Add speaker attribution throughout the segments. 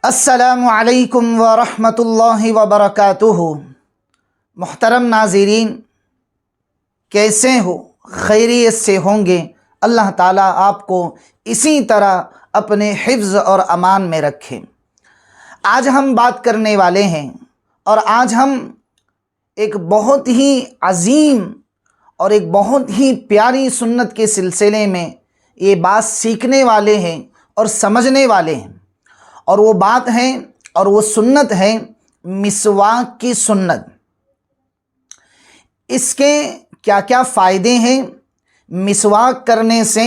Speaker 1: السلام علیکم ورحمۃ اللہ وبرکاتہ۔ محترم ناظرین، کیسے ہو؟ خیریت سے ہوں گے؟ اللہ تعالیٰ آپ کو اسی طرح اپنے حفظ اور امان میں رکھے۔ آج ہم بات کرنے والے ہیں، اور آج ہم ایک بہت ہی عظیم اور ایک بہت ہی پیاری سنت کے سلسلے میں یہ بات سیکھنے والے ہیں اور سمجھنے والے ہیں، اور وہ بات ہے اور وہ سنت ہے مسواک کی سنت۔ اس کے کیا کیا فائدے ہیں؟ مسواک کرنے سے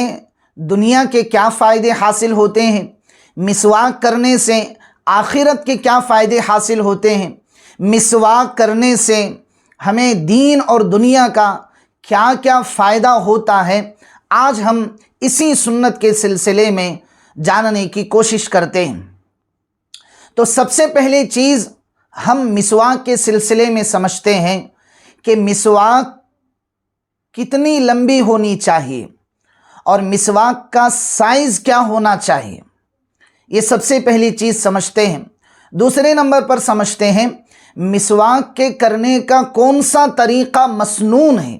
Speaker 1: دنیا کے کیا فائدے حاصل ہوتے ہیں؟ مسواک کرنے سے آخرت کے کیا فائدے حاصل ہوتے ہیں؟ مسواک کرنے سے ہمیں دین اور دنیا کا کیا کیا فائدہ ہوتا ہے؟ آج ہم اسی سنت کے سلسلے میں جاننے کی کوشش کرتے ہیں۔ تو سب سے پہلی چیز ہم مسواک کے سلسلے میں سمجھتے ہیں کہ مسواک کتنی لمبی ہونی چاہیے اور مسواک کا سائز کیا ہونا چاہیے، یہ سب سے پہلی چیز سمجھتے ہیں۔ دوسرے نمبر پر سمجھتے ہیں مسواک کے کرنے کا کون سا طریقہ مسنون ہے،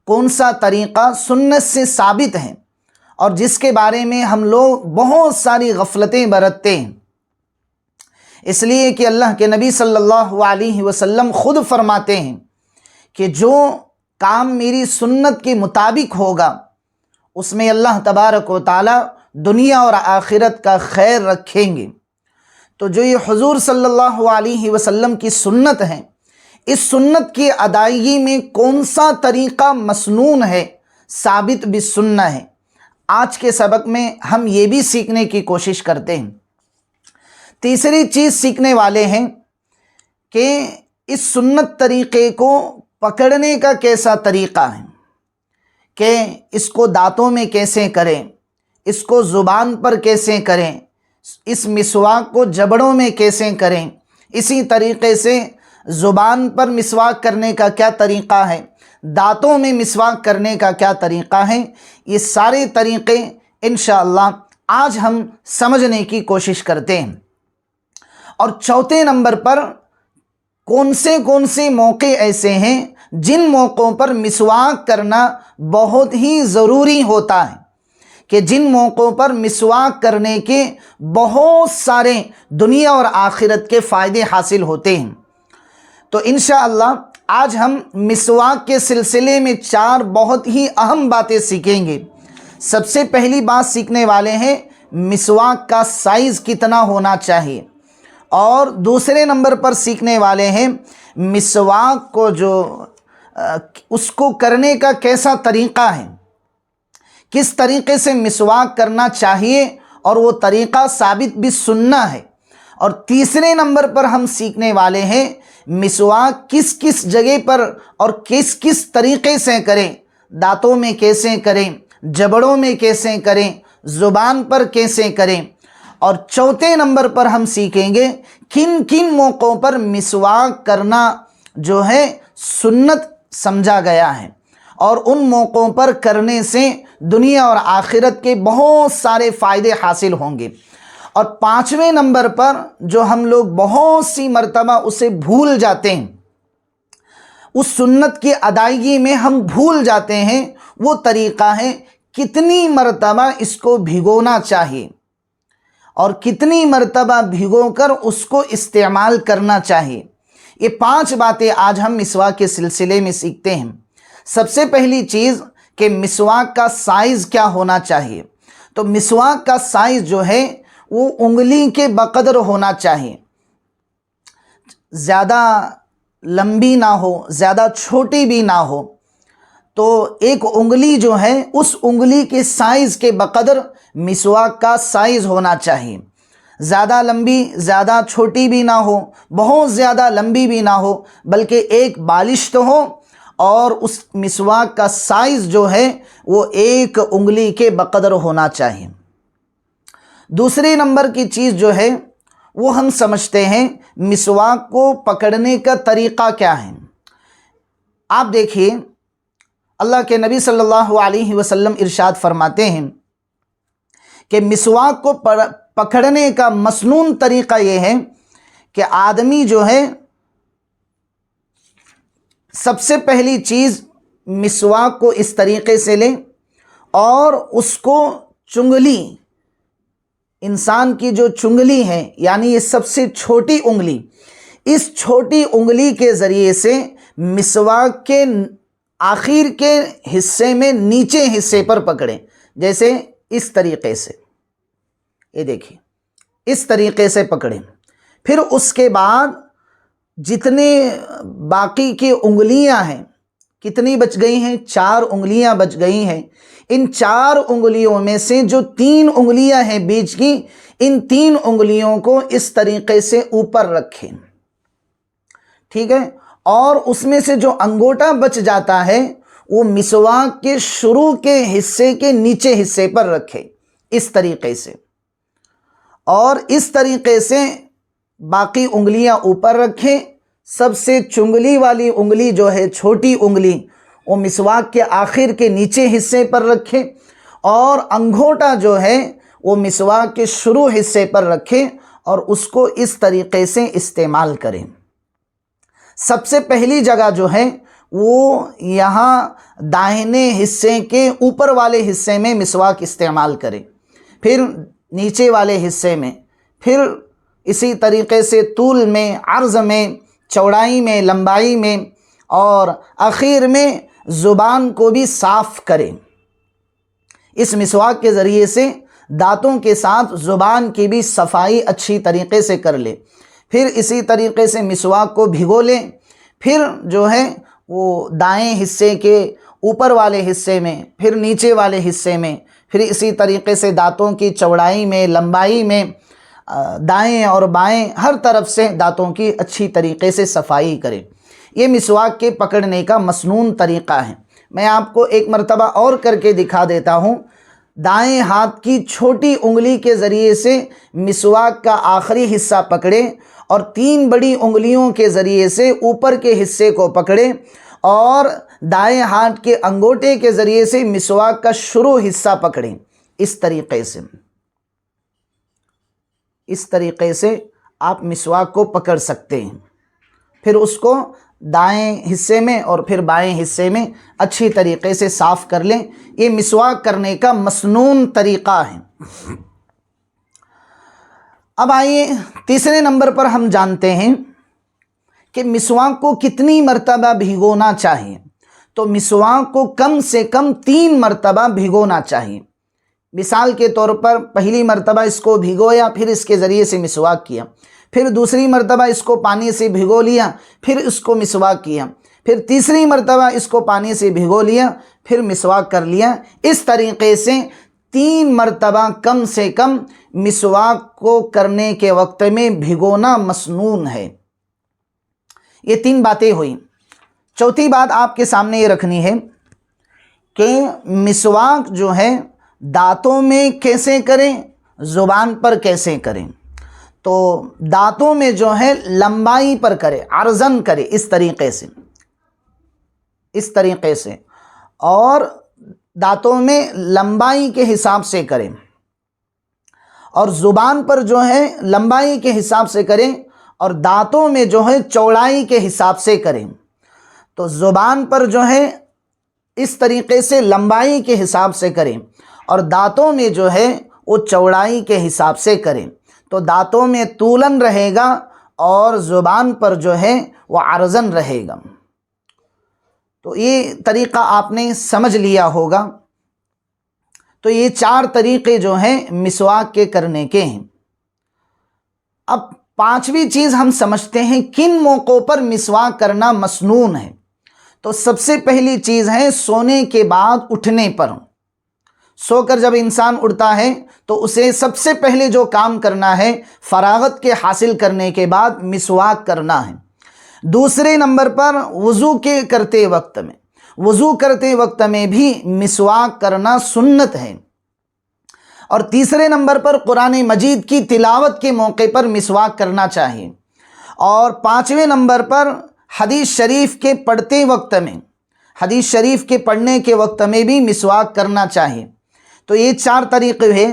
Speaker 1: کون سا طریقہ سنت سے ثابت ہے، اور جس کے بارے میں ہم لوگ بہت ساری غفلتیں برتتے ہیں، اس لیے کہ اللہ کے نبی صلی اللہ علیہ وسلم خود فرماتے ہیں کہ جو کام میری سنت کے مطابق ہوگا اس میں اللہ تبارک و تعالی دنیا اور آخرت کا خیر رکھیں گے۔ تو جو یہ حضور صلی اللہ علیہ وسلم کی سنت ہے، اس سنت کی ادائیگی میں کون سا طریقہ مسنون ہے، ثابت بالسنہ ہے، آج کے سبق میں ہم یہ بھی سیکھنے کی کوشش کرتے ہیں۔ تیسری چیز سیکھنے والے ہیں کہ اس سنت طریقے کو پکڑنے کا کیسا طریقہ ہے، کہ اس کو دانتوں میں کیسے کریں، اس کو زبان پر کیسے کریں، اس مسواک کو جبڑوں میں کیسے کریں، اسی طریقے سے زبان پر مسواک کرنے کا کیا طریقہ ہے، دانتوں میں مسواک کرنے کا کیا طریقہ ہے، یہ سارے طریقے انشاءاللہ آج ہم سمجھنے کی کوشش کرتے ہیں۔ اور چوتھے نمبر پر کون سے موقع ایسے ہیں جن موقعوں پر مسواک کرنا بہت ہی ضروری ہوتا ہے، کہ جن موقعوں پر مسواک کرنے کے بہت سارے دنیا اور آخرت کے فائدے حاصل ہوتے ہیں۔ تو انشاءاللہ آج ہم مسواک کے سلسلے میں 4 بہت ہی اہم باتیں سیکھیں گے۔ سب سے پہلی بات سیکھنے والے ہیں مسواک کا سائز کتنا ہونا چاہیے، اور دوسرے نمبر پر سیکھنے والے ہیں مسواک کو اس کو کرنے کا کیسا طریقہ ہے، کس طریقے سے مسواک کرنا چاہیے، اور وہ طریقہ ثابت بالسنہ ہے۔ اور تیسرے نمبر پر ہم سیکھنے والے ہیں مسواک کس کس جگہ پر اور کس کس طریقے سے کریں، دانتوں میں کیسے کریں، جبڑوں میں کیسے کریں، زبان پر کیسے کریں۔ اور چوتھے نمبر پر ہم سیکھیں گے کن کن موقعوں پر مسواک کرنا جو ہے سنت سمجھا گیا ہے، اور ان موقعوں پر کرنے سے دنیا اور آخرت کے بہت سارے فائدے حاصل ہوں گے۔ اور 5ویں نمبر پر جو ہم لوگ بہت سی مرتبہ اسے بھول جاتے ہیں، اس سنت کی ادائیگی میں ہم بھول جاتے ہیں، وہ طریقہ ہے کتنی مرتبہ اس کو بھگونا چاہیے اور کتنی مرتبہ بھگو کر اس کو استعمال کرنا چاہیے۔ یہ 5 باتیں آج ہم مسواک کے سلسلے میں سیکھتے ہیں۔ سب سے پہلی چیز کہ مسواک کا سائز کیا ہونا چاہیے۔ تو مسواک کا سائز جو ہے وہ انگلی کے بقدر ہونا چاہیے، زیادہ لمبی نہ ہو، زیادہ چھوٹی بھی نہ ہو۔ تو ایک انگلی جو ہے اس انگلی کے سائز کے بقدر مسواک کا سائز ہونا چاہیے، زیادہ لمبی زیادہ چھوٹی بھی نہ ہو، بہت زیادہ لمبی بھی نہ ہو، بلکہ ایک بالشت ہو، اور اس مسواک کا سائز جو ہے وہ ایک انگلی کے بقدر ہونا چاہیے۔ دوسرے نمبر کی چیز جو ہے وہ ہم سمجھتے ہیں مسواک کو پکڑنے کا طریقہ کیا ہے۔ آپ دیکھیے اللہ کے نبی صلی اللہ علیہ وسلم ارشاد فرماتے ہیں کہ مسواک کو پکڑنے کا مسنون طریقہ یہ ہے کہ آدمی جو ہے سب سے پہلی چیز مسواک کو اس طریقے سے لے اور اس کو چنگلی، انسان کی جو چنگلی ہے یعنی یہ سب سے چھوٹی انگلی، اس چھوٹی انگلی کے ذریعے سے مسواک کے آخر کے حصے میں نیچے حصے پر پکڑیں، جیسے اس طریقے سے، یہ دیکھیں اس طریقے سے پکڑیں۔ پھر اس کے بعد جتنے باقی کی انگلیاں ہیں، کتنی بچ گئی ہیں؟ 4 انگلیاں بچ گئی ہیں۔ ان 4 انگلیوں میں سے جو 3 انگلیاں ہیں بیچ کی، ان 3 انگلیوں کو اس طریقے سے اوپر رکھیں، ٹھیک ہے؟ اور اس میں سے جو انگوٹھا بچ جاتا ہے وہ مسواک کے شروع کے حصے کے نیچے حصے پر رکھیں، اس طریقے سے، اور اس طریقے سے باقی انگلیاں اوپر رکھیں۔ سب سے چنگلی والی انگلی جو ہے، چھوٹی انگلی، وہ مسواک کے آخر کے نیچے حصے پر رکھیں، اور انگوٹھا جو ہے وہ مسواک کے شروع حصے پر رکھیں اور اس کو اس طریقے سے استعمال کریں۔ سب سے پہلی جگہ جو ہے وہ یہاں داہنے حصے کے اوپر والے حصے میں مسواک استعمال کریں، پھر نیچے والے حصے میں، پھر اسی طریقے سے طول میں، عرض میں، چوڑائی میں، لمبائی میں، اور آخر میں زبان کو بھی صاف کریں۔ اس مسواک کے ذریعے سے دانتوں کے ساتھ زبان کی بھی صفائی اچھی طریقے سے کر لیں۔ پھر اسی طریقے سے مسواک کو بھگو لیں، پھر جو ہے وہ دائیں حصے کے اوپر والے حصے میں، پھر نیچے والے حصے میں، پھر اسی طریقے سے دانتوں کی چوڑائی میں، لمبائی میں، دائیں اور بائیں ہر طرف سے دانتوں کی اچھی طریقے سے صفائی کریں۔ یہ مسواک کے پکڑنے کا مسنون طریقہ ہے۔ میں آپ کو ایک مرتبہ اور کر کے دکھا دیتا ہوں۔ دائیں ہاتھ کی چھوٹی انگلی کے ذریعے سے مسواک کا آخری حصہ پکڑیں اور 3 بڑی انگلیوں کے ذریعے سے اوپر کے حصے کو پکڑیں، اور دائیں ہاتھ کے انگوٹھے کے ذریعے سے مسواک کا شروع حصہ پکڑیں، اس طریقے سے۔ اس طریقے سے آپ مسواک کو پکڑ سکتے ہیں۔ پھر اس کو دائیں حصے میں اور پھر بائیں حصے میں اچھی طریقے سے صاف کر لیں۔ یہ مسواک کرنے کا مسنون طریقہ ہے۔ اب آئیے تیسرے نمبر پر ہم جانتے ہیں کہ مسواک کو کتنی مرتبہ بھگونا چاہیے۔ تو مسواک کو کم سے کم 3 مرتبہ بھگونا چاہیے۔ مثال کے طور پر پہلی مرتبہ اس کو بھگویا، پھر اس کے ذریعے سے مسواک کیا، پھر دوسری مرتبہ اس کو پانی سے بھگو لیا، پھر اس کو مسواک کیا، پھر تیسری مرتبہ اس کو پانی سے بھگو لیا، پھر مسواک کر لیا۔ اس طریقے سے 3 مرتبہ کم سے کم مسواک کو کرنے کے وقت میں بھگونا مسنون ہے۔ یہ 3 باتیں ہوئیں۔ چوتھی بات آپ کے سامنے یہ رکھنی ہے کہ مسواک جو ہے دانتوں میں کیسے کریں، زبان پر کیسے کریں۔ تو دانتوں میں جو ہے لمبائی پر کرے، عرضن کرے، اس طریقے سے، اس طریقے سے، اور دانتوں میں لمبائی کے حساب سے کریں، اور زبان پر جو ہے لمبائی کے حساب سے کریں، اور دانتوں میں جو ہے چوڑائی کے حساب سے کریں۔ تو زبان پر جو ہے اس طریقے سے لمبائی کے حساب سے کریں، اور دانتوں میں جو ہے وہ چوڑائی کے حساب سے کریں۔ تو دانتوں میں طولن رہے گا اور زبان پر جو ہے وہ عرضن رہے گا۔ تو یہ طریقہ آپ نے سمجھ لیا ہوگا۔ تو یہ 4 طریقے جو ہیں مسواک کے کرنے کے ہیں۔ اب 5ویں چیز ہم سمجھتے ہیں کن موقعوں پر مسواک کرنا مسنون ہے۔ تو سب سے پہلی چیز ہے سونے کے بعد اٹھنے پر۔ سو کر جب انسان اٹھتا ہے تو اسے سب سے پہلے جو کام کرنا ہے، فراغت کے حاصل کرنے کے بعد مسواک کرنا ہے۔ دوسرے نمبر پر وضو کے کرتے وقت میں، وضو کرتے وقت میں بھی مسواک کرنا سنت ہے۔ اور تیسرے نمبر پر قرآن مجید کی تلاوت کے موقع پر مسواک کرنا چاہیے۔ اور 5ویں نمبر پر حدیث شریف کے پڑھتے وقت میں، حدیث شریف کے پڑھنے کے وقت میں بھی مسواک کرنا چاہیے۔ تو یہ 4 طریقے ہیں: